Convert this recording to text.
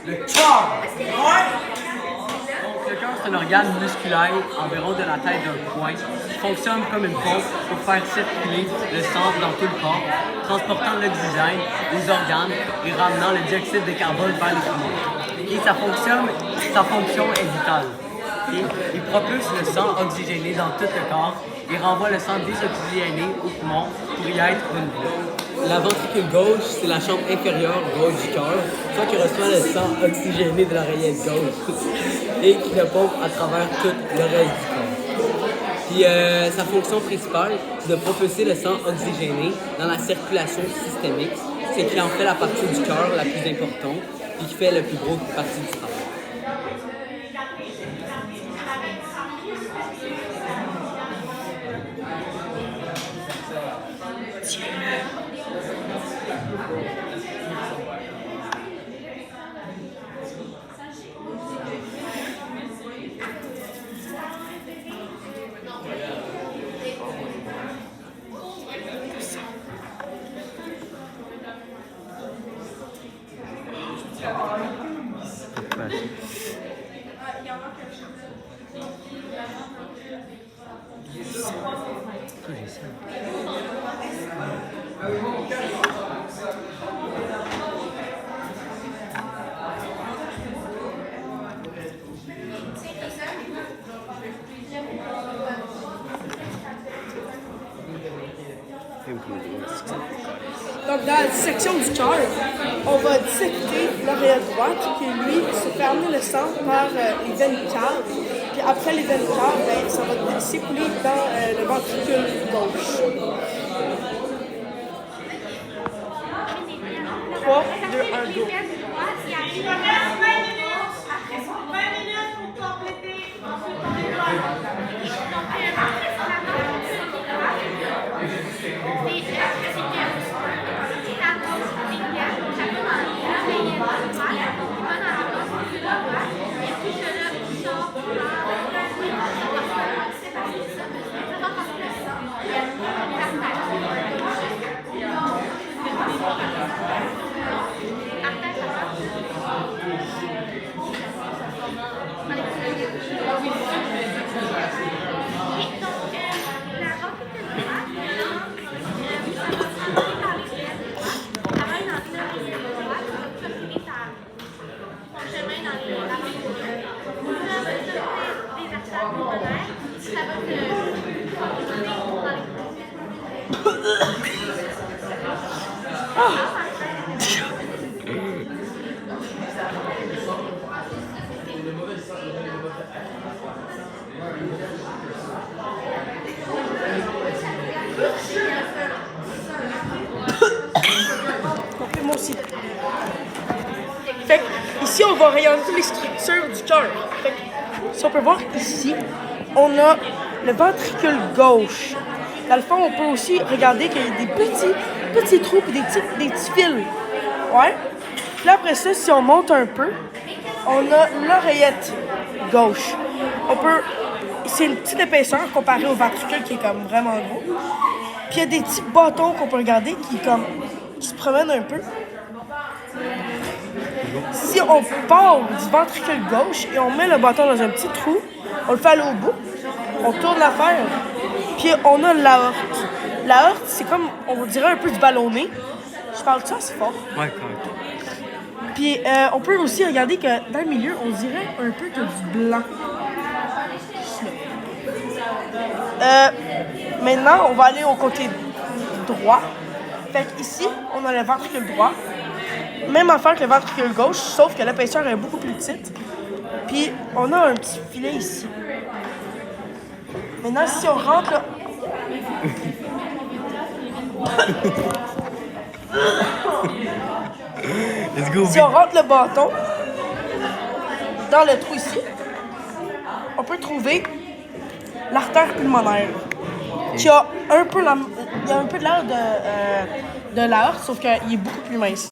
Le cœur! Le cœur, c'est un organe musculaire environ de la taille d'un point qui fonctionne comme une pompe pour faire circuler le sang dans tout le corps, transportant l'oxygène aux organes et ramenant le dioxyde de carbone vers les poumons. Et sa fonction est vitale. Et il propulse le sang oxygéné dans tout le corps et renvoie le sang désoxygéné aux poumons pour y être renouvelé. La ventricule gauche, c'est la chambre inférieure gauche du cœur, soit qui reçoit le sang oxygéné de l'oreillette gauche et qui le pompe à travers tout le reste du corps. Puis sa fonction principale, c'est de propulser le sang oxygéné dans la circulation systémique, ce qui en fait la partie du cœur la plus importante et qui fait la plus grosse partie du travail. Donc, dans la section du cœur, on va dissecter l'oreillette droite, qui lui se fait amener le sang par les veines caves. Puis après les veines caves, ben, ça va s'écouler dans le ventricule gauche. 3, 2, 1, go. Moi aussi. Fait que, ici, on va regarder toutes les structures du cœur. Fait que, si on peut voir ici, on a le ventricule gauche. Dans le fond, on peut aussi regarder qu'il y a des petits trous et des petits fils. Ouais. Puis là, après ça, si on monte un peu, on a l'oreillette gauche. C'est une petite épaisseur comparée au ventricule qui est comme vraiment gros. Puis il y a des petits bâtons qu'on peut regarder qui se promènent un peu. Si on part du ventricule gauche et on met le bâton dans un petit trou, on le fait aller au bout, on tourne l'affaire, puis on a l'aorte. L'aorte, c'est comme, on dirait un peu du ballonné. Je parle de ça assez fort. Ouais, correct. Puis on peut aussi regarder que dans le milieu, on dirait un peu qu'il y a du blanc. Maintenant, on va aller au côté droit. Fait qu'ici, on a le ventricule droit. Même affaire que le ventricule gauche, sauf que l'épaisseur est beaucoup plus petite. Puis, on a un petit filet ici. Maintenant, si on rentre là... Let's go, Si on rentre le bâton dans le trou ici, on peut trouver l'artère pulmonaire. Qui a un peu il y a un peu de l'air de l'aorte, sauf qu'il est beaucoup plus mince.